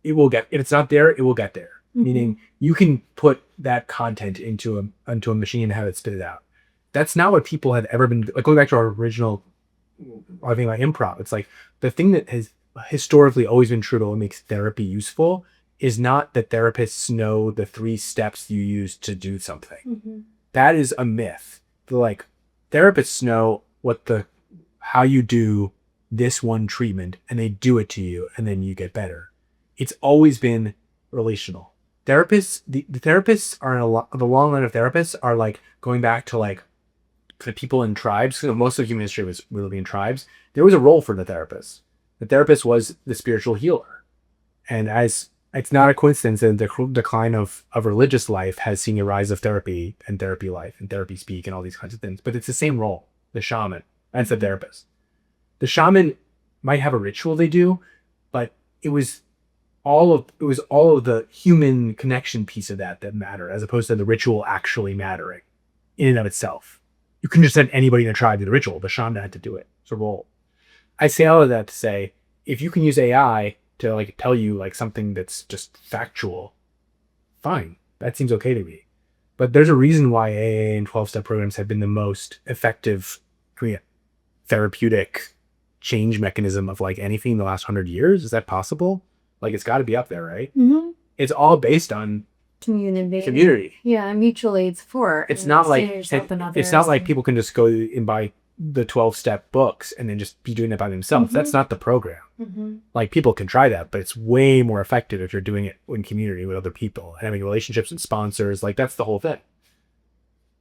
it will if it's not there, it will get there. Meaning you can put that content into a machine and have it spit it out. That's not what people have ever been, like going back to our original, I think about improv. It's like the thing that has historically always been true to what makes therapy useful is not that therapists know the 3 steps you use to do something. That is a myth. Like therapists know how you do this one treatment and they do it to you and then you get better. It's always been relational. Therapists, the therapists are the long line of therapists are like going back to like the people in tribes. So most of human history was really in tribes. There was a role for the therapist. The therapist was the spiritual healer. And as it's not a coincidence that the decline of religious life has seen a rise of therapy and therapy life and therapy speak and all these kinds of things. But it's the same role, the shaman. That's the therapist. The shaman might have a ritual they do, but it was all of the human connection piece of that mattered, as opposed to the ritual actually mattering in and of itself. You couldn't just send anybody in a tribe to do the ritual. The shaman had to do it. It's a role. I say all of that to say, if you can use AI to like tell you like something that's just factual, fine. That seems okay to me. But there's a reason why AA and 12-step programs have been the most effective therapeutic change mechanism of like anything in the last 100 years. Is that possible? Like it's got to be up there, right? It's all based on community. Yeah, mutual aid support. It's and not like seeing yourself in it's not others like and- people can just go and buy the 12-step books and then just be doing it by themselves. That's not the program. Like, people can try that, but it's way more effective if you're doing it in community with other people and having relationships and sponsors. Like, that's the whole thing,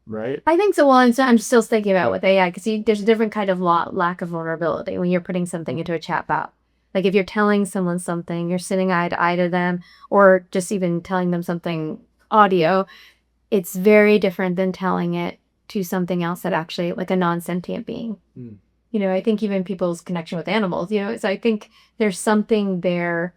right? I think so. Well, and so I'm still thinking about with AI because there's a different kind of lack of vulnerability when you're putting something into a chat bot. Like if you're telling someone something, you're sitting eye to eye to them, or just even telling them something audio, it's very different than telling it to something else that actually, like a non-sentient being. You know, I think even people's connection with animals, you know, so I think there's something there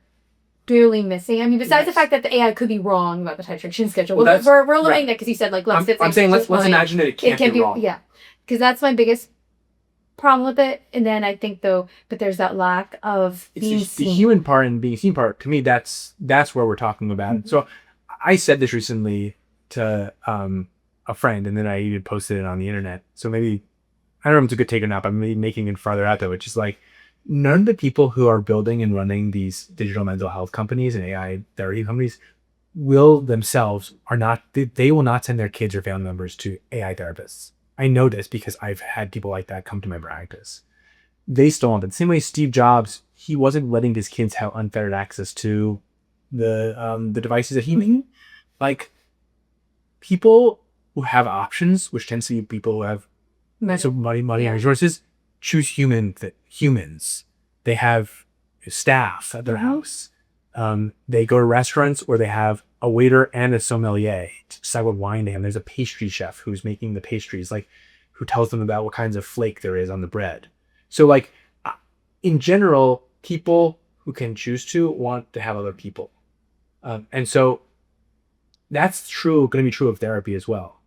clearly missing. I mean, besides the fact that the AI could be wrong about the titration schedule. Well, we're limiting that because you said, like, I'm saying let's imagine that it can't be wrong. Yeah, because that's my biggest problem with it. And then I think, though, but there's that lack of being It's the seen. human part and being seen part. To me, that's where we're talking about. So I said this recently to a friend, and then I even posted it on the internet. So maybe, I don't know if it's a good take or not, but I'm maybe making it farther out, though, which is like, none of the people who are building and running these digital mental health companies and AI therapy companies will themselves they will not send their kids or family members to AI therapists. I know this because I've had people like that come to my practice. They still want it. The same way Steve Jobs, he wasn't letting his kids have unfettered access to the devices that he made. Like, people who have options, which tends to be people who have money and resources, choose humans. They have staff at their house. They go to restaurants where they have a waiter and a sommelier to decide what wine they have. There's a pastry chef who's making the pastries, like, who tells them about what kinds of flake there is on the bread. So, like, in general, people who can choose to want to have other people. And so that's going to be true of therapy as well.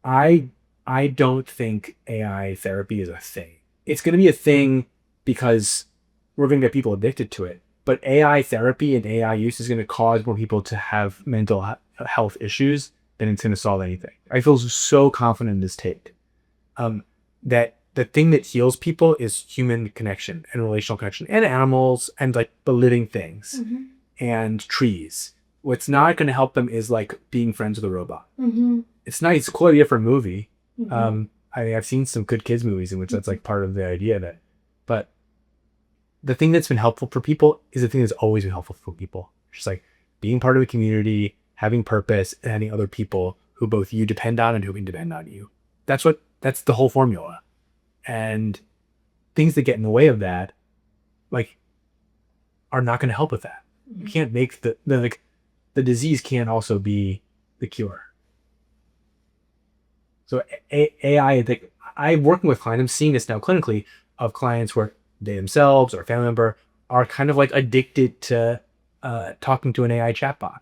I don't think AI therapy is a thing. It's going to be a thing because we're going to get people addicted to it. But AI therapy and AI use is going to cause more people to have mental health issues than it's going to solve anything. I feel so confident in this take. That the thing that heals people is human connection and relational connection, and animals and, like, the living things and trees. What's not going to help them is, like, being friends with a robot. It's nice. It's a cool idea for a movie. I've seen some good kids movies in which that's, like, part of the idea of it. But the thing that's been helpful for people is the thing that's always been helpful for people. Just like being part of a community, having purpose, and having other people who both you depend on and who can depend on you. That's the whole formula. And things that get in the way of that, like, are not going to help with that. You can't make the disease can't also be the cure. So AI, I think, I'm working with clients, I'm seeing this now clinically, of clients where they themselves or a family member are kind of, like, addicted to talking to an AI chatbot.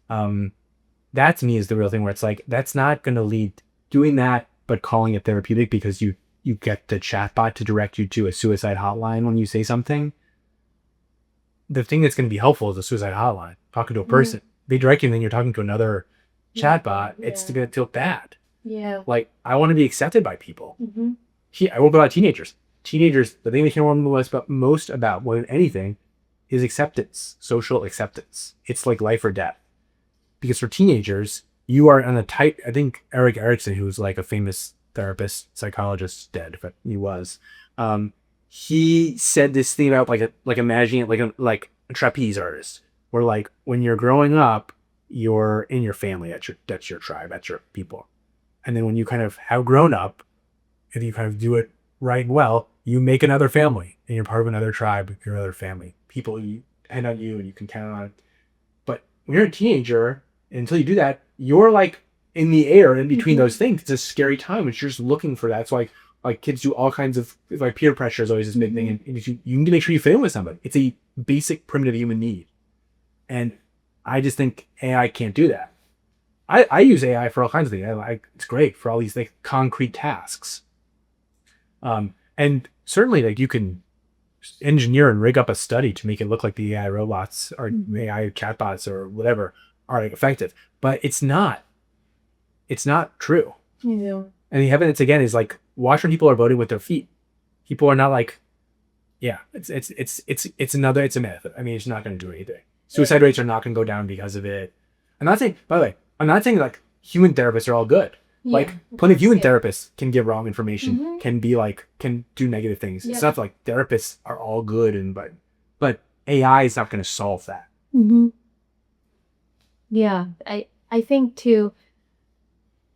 That to me is the real thing, where it's like, that's not going to lead doing that, but calling it therapeutic because you get the chatbot to direct you to a suicide hotline when you say something. The thing that's going to be helpful is a suicide hotline, talking to a person. They direct you and then you're talking to another chatbot. It's going to feel bad. Yeah. Like, I want to be accepted by people. I work with a lot of teenagers. Teenagers, the thing they care most about more than anything is acceptance, social acceptance. It's like life or death. Because for teenagers, you are on a tight, I think Eric Erickson, who's like a famous therapist, psychologist, dead, but he was. He said this thing about like imagining it like a trapeze artist, where, like, when you're growing up, you're in your family, that's your tribe, that's your people. And then when you kind of have grown up, if you kind of do it right and well, you make another family, and you're part of another tribe, your other family. People who depend on you and you can count on. But when you're a teenager, until you do that, you're, like, in the air in between those things. It's a scary time. It's just looking for that. It's like kids do all kinds of, like, peer pressure is always this big thing. And you need to make sure you fit in with somebody. It's a basic primitive human need. And I just think AI can't do that. I use AI for all kinds of things. It's great for all these, like, concrete tasks. And certainly, like, you can engineer and rig up a study to make it look like the AI robots or AI chatbots or whatever are, like, effective. But it's not true. Yeah. And the evidence, again, is, like, watch when people are voting with their feet. People are not like, yeah, it's a myth. I mean, it's not going to do anything. Suicide rates are not going to go down because of it. I'm not saying, by the way, I'm not saying like human therapists are all good. Like plenty of human therapists can give wrong information, can be like, can do negative things. It's not like therapists are all good, and but AI is not going to solve that. Yeah, I think too,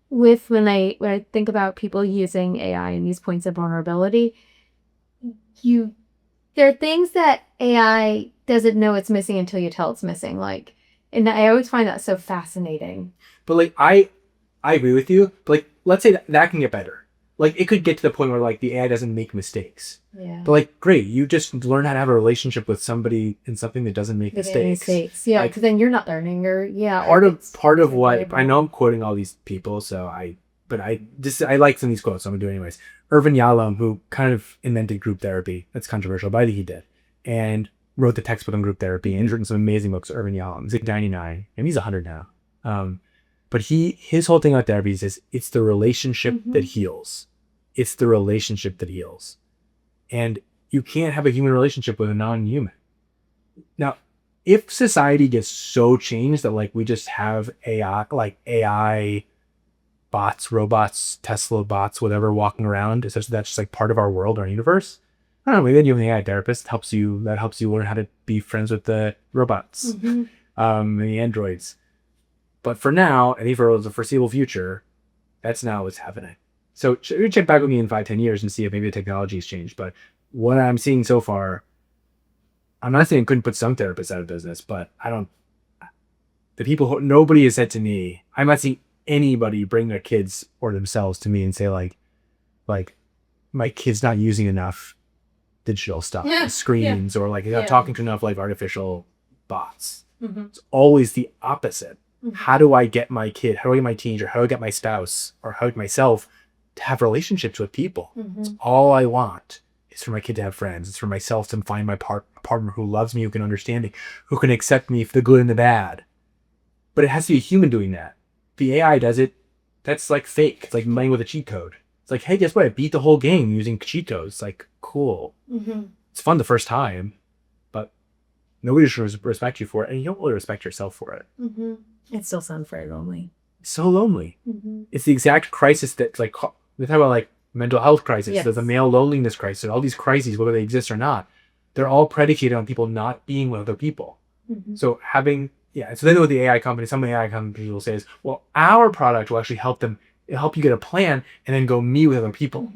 with when I think about people using AI and these points of vulnerability, there are things that AI doesn't know it's missing until you tell it's missing. Like, and I always find that so fascinating. But like I agree with you. But like, let's say that can get better. Like, it could get to the point where like the AI doesn't make mistakes. Yeah. But like, great, you just learn how to have a relationship with somebody in something that doesn't make mistakes. Yeah, Like, because then you're not learning, or part of what I know, I'm quoting all these people, so I like some of these quotes, so I'm gonna do it anyways. Irvin Yalom, who kind of invented group therapy, that's controversial, but I think he did, and wrote the textbook on group therapy, and he's written some amazing books. Irvin Yalom, he's like 99, and he's 100 now. But his whole thing about therapy is it's the relationship that heals. It's the relationship that heals. And you can't have a human relationship with a non-human. Now, if society gets so changed that like we just have AI bots, robots, Tesla bots, whatever, walking around, it's just, that's just like part of our world, our universe. I don't know, maybe then you have an AI therapist that helps you learn how to be friends with the robots, and the androids. But for now, and even for the foreseeable future, that's not what's happening. So check back with me in 5-10 years and see if maybe the technology has changed. But what I'm seeing so far, I'm not saying couldn't put some therapists out of business, but nobody has said to me, I'm not seeing anybody bring their kids or themselves to me and say like my kid's not using enough digital stuff, screens, or like not talking to enough like artificial bots. It's always the opposite. How do I get my kid, how do I get my teenager, how do I get my spouse, or how do I get myself to have relationships with people? It's all I want is for my kid to have friends. It's for myself to find my partner who loves me, who can understand me, who can accept me for the good and the bad. But it has to be a human doing that. The AI does it, that's like fake. It's like playing with a cheat code. It's like, hey, guess what? I beat the whole game using cheat codes. It's like, cool. It's fun the first time, but nobody should respect you for it, and you don't really respect yourself for it. It still sounds very lonely. So lonely. It's the exact crisis that's like, they talk about like mental health crisis. There's a male loneliness crisis. All these crises, whether they exist or not, they're all predicated on people not being with other people. So so then with the AI company, some AI companies will say is, well, our product will actually help you get a plan and then go meet with other people.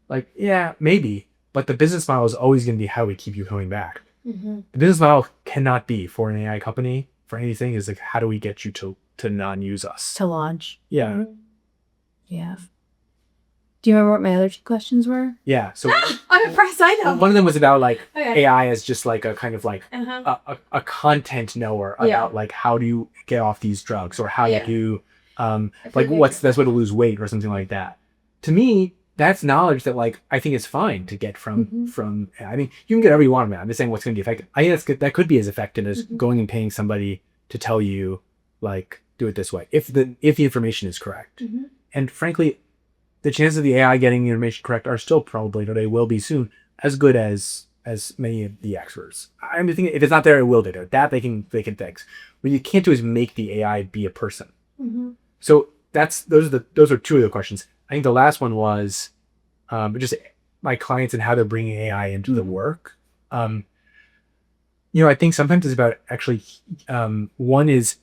Like, yeah, maybe, but the business model is always going to be how we keep you coming back. The business model cannot be for an AI company, for anything, is like, how do we get you to non-use us? To launch. Yeah. Yeah. Do you remember what my other two questions were? Yeah. So I'm impressed. I know. one of them was about like AI as just like a kind of like a content knower about like, how do you get off these drugs, or how do you like what's the best way to lose weight or something like that. To me, that's knowledge that like I think is fine to get from I mean, you can get whatever you want, man. I'm just saying what's going to be effective. I think that could be as effective as going and paying somebody to tell you like, do it this way, if the information is correct. And frankly, the chances of the AI getting the information correct are still probably, or they will be soon, as good as many of the experts. I'm thinking if it's not there, it will do it. That they can fix. What you can't do is make the AI be a person. So those are two of the questions. I think the last one was just my clients and how they're bringing AI into the work. I think sometimes it's about actually, one is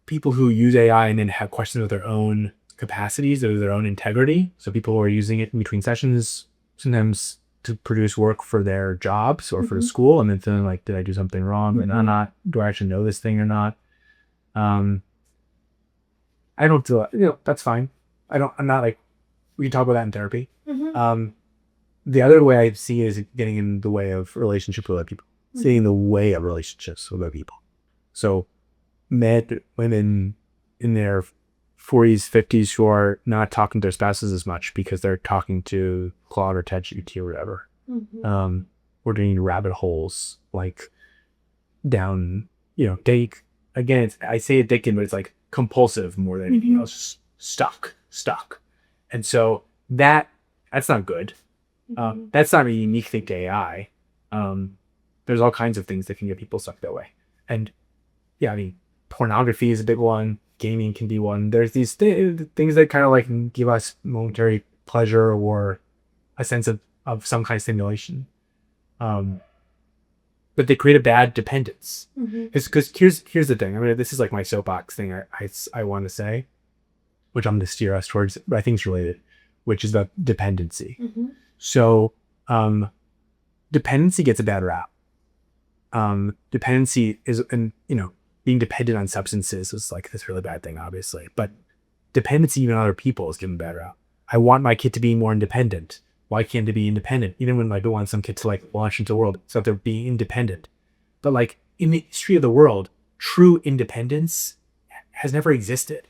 people who use AI and then have questions of their own capacities or their own integrity. So people who are using it in between sessions, sometimes to produce work for their jobs or for the school, and then feeling like, did I do something wrong? And do I actually know this thing or not? I don't do it. That's fine. I'm not like, we can talk about that in therapy. The other way I see it is getting in the way of relationships with other people. It's getting in the way of relationships with other people. So men, women in their 40s, 50s who are not talking to their spouses as much because they're talking to Claude or ChatGPT or whatever. Or doing rabbit holes like down, again, I say addicted, but it's like compulsive more than anything else. Stuck. And so that's not good. That's not a unique thing to AI. There's all kinds of things that can get people stuck that way. And yeah, I mean, pornography is a big one. Gaming can be one. There's these things that kind of like give us momentary pleasure or a sense of some kind of stimulation. But they create a bad dependence. It's because here's the thing. I mean, this is like my soapbox thing I want to say, which I'm going to steer us towards, but I think it's related, which is about dependency. So dependency gets a bad rap. Dependency is, and being dependent on substances is like this really bad thing, obviously. But dependency even on other people is given a bad rap. I want my kid to be more independent. Why can't it be independent? Even when I don't want some kid to like launch into the world, so they're being independent. But like in the history of the world, true independence has never existed.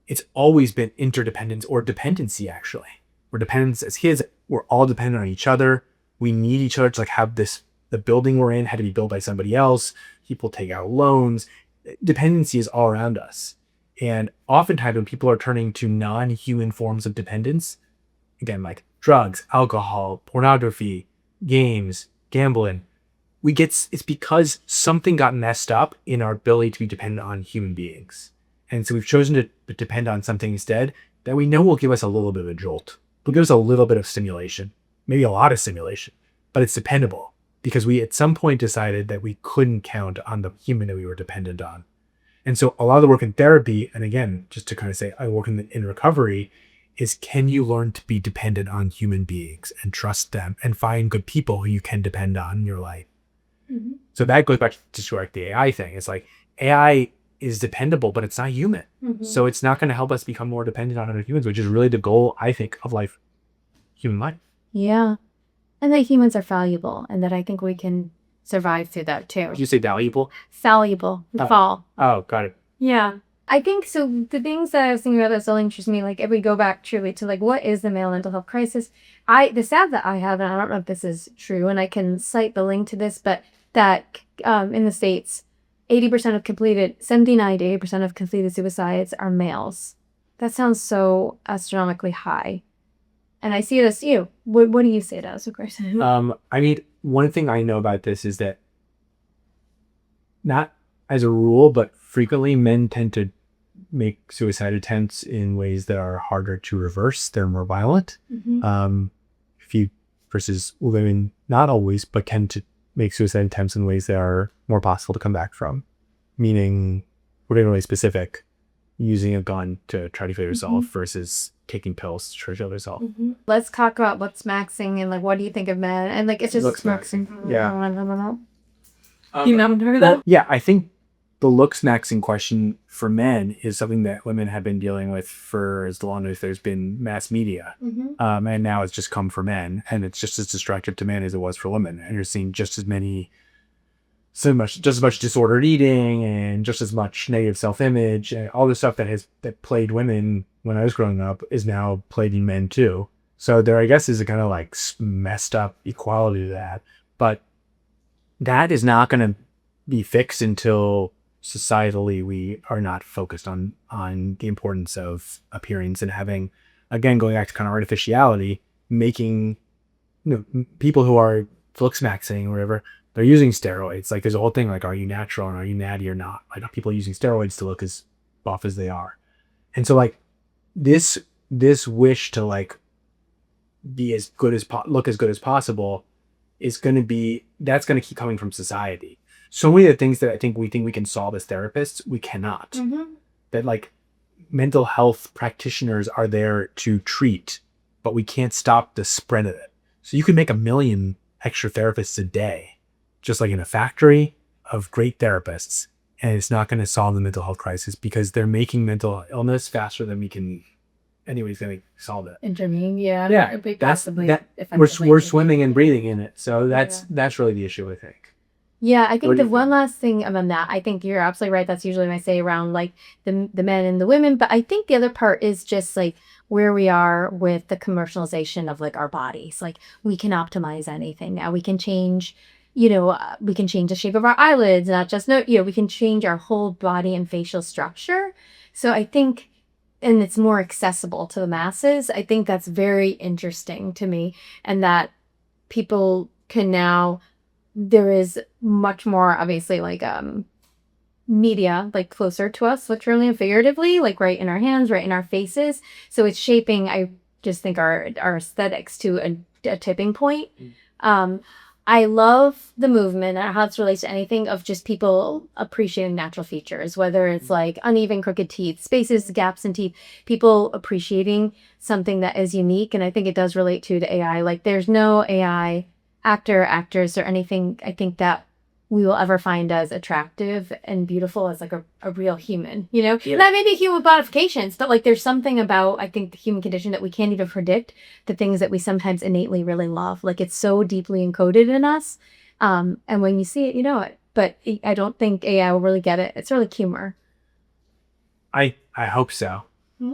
It's always been interdependence or dependency, actually. We're dependents as kids. We're all dependent on each other. We need each other to like have this. The building we're in had to be built by somebody else. People take out loans. Dependency is all around us. And oftentimes when people are turning to non-human forms of dependence, again, like drugs, alcohol, pornography, games, gambling, it's because something got messed up in our ability to be dependent on human beings. And so we've chosen to depend on something instead that we know will give us a little bit of a jolt. It'll give us a little bit of stimulation, maybe a lot of stimulation, but it's dependable because we at some point decided that we couldn't count on the human that we were dependent on. And so a lot of the work in therapy, and again, just to kind of say I work in recovery, is can you learn to be dependent on human beings and trust them and find good people who you can depend on in your life? So that goes back to like the AI thing. It's like AI is dependable, but it's not human. So it's not going to help us become more dependent on other humans, which is really the goal, I think, of life, human life. Yeah. And that humans are valuable and that I think we can survive through that too. Did you say valuable? Valuable. Fall. Oh, got it. Yeah. I think so. The things that I was thinking about that still interest me, like if we go back truly to like what is the male mental health crisis, the stat that I have, and I don't know if this is true, and I can cite the link to this, but that in the States, 79 to 80% of completed suicides are males. That sounds so astronomically high. And I see it as you. What do you say to us, of course? I mean, one thing I know about this is that not as a rule, but frequently men tend to make suicide attempts in ways that are harder to reverse. They're more violent. Versus women, not always, but tend to make suicide attempts in ways that are more possible to come back from. Meaning, we're getting really specific, using a gun to try to kill yourself versus taking pills to try to kill yourself. Let's talk about what's maxing and like what do you think of men? And like it's just Looks maxing. Yeah. You remember that? Yeah, I think the looks maxing question for men is something that women have been dealing with for as long as there's been mass media. And now it's just come for men, and it's just as destructive to men as it was for women. And you're seeing just as much disordered eating and just as much negative self-image and all the stuff that plagued women when I was growing up is now plaguing men too. So there, I guess, is a kind of like messed up equality to that. But that is not going to be fixed until societally we are not focused on the importance of appearance and having, again, going back to kind of artificiality, making people who are looks maxing or whatever, they're using steroids. Like there's a whole thing like, are you natural and are you natty or not? Like are people using steroids to look as buff as they are? And so like this wish to like be as good as look as good as possible is going to be, that's going to keep coming from society. So many of the things that I think we can solve as therapists, we cannot. That like mental health practitioners are there to treat, but we can't stop the spread of it. So you can make 1 million extra therapists a day, just like in a factory of great therapists, and it's not going to solve the mental health crisis because they're making mental illness faster than we can. Anybody's going to solve it. Intervene, yeah. We're swimming and breathing in it. So that's really the issue, I think. Yeah, I think the one last thing about that, I think you're absolutely right. That's usually what I say around like the men and the women. But I think the other part is just like where we are with the commercialization of like our bodies. Like we can optimize anything now. We can change, we can change the shape of our eyelids, not just, we can change our whole body and facial structure. So I think, and it's more accessible to the masses. I think that's very interesting to me, and that people can now, there is much more obviously like media like closer to us, literally and figuratively, like right in our hands, right in our faces. So it's shaping, I just think, our aesthetics to a tipping point. I love the movement and how it's related to anything of just people appreciating natural features, whether it's like uneven, crooked teeth, spaces, gaps in teeth, people appreciating something that is unique. And I think it does relate to AI. Like there's no AI actor, actress, or anything I think that we will ever find as attractive and beautiful as like a real human, you know? Yeah. That may be human with modifications, but like there's something about, I think, the human condition that we can't even predict the things that we sometimes innately really love. Like it's so deeply encoded in us. And when you see it, you know it. But I don't think AI will really get it. It's really humor. I hope so.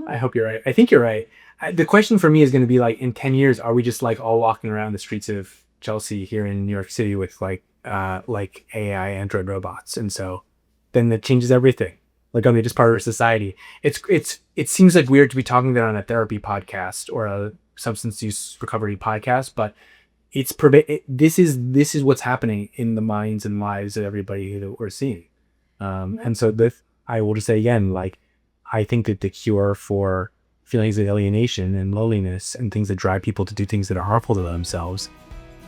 I hope you're right. I think you're right. The question for me is going to be like, in 10 years, are we just like all walking around the streets of Chelsea here in New York City with like AI android robots? And so then that changes everything. Like, are they just part of our society? It seems like weird to be talking that on a therapy podcast or a substance use recovery podcast, but this is what's happening in the minds and lives of everybody that we're seeing. And so I will just say again, like, I think that the cure for feelings of alienation and loneliness and things that drive people to do things that are harmful to themselves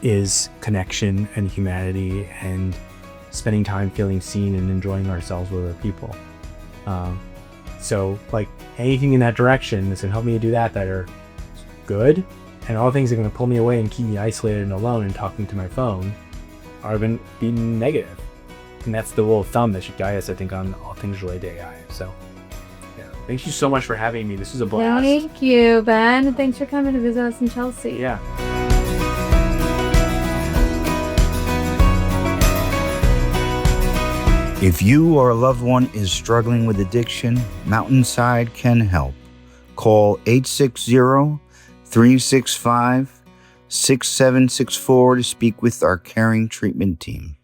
is connection and humanity and spending time feeling seen and enjoying ourselves with other people. So like anything in that direction that's gonna help me do that are good, and all things that are gonna pull me away and keep me isolated and alone and talking to my phone are gonna be negative. And that's the rule of thumb that should guide us, I think, on all things related to AI. So yeah, thank you so much for having me. This was a blast. Thank you, Ben. Thanks for coming to visit us in Chelsea. Yeah. If you or a loved one is struggling with addiction, Mountainside can help. Call 860-365-6764 to speak with our caring treatment team.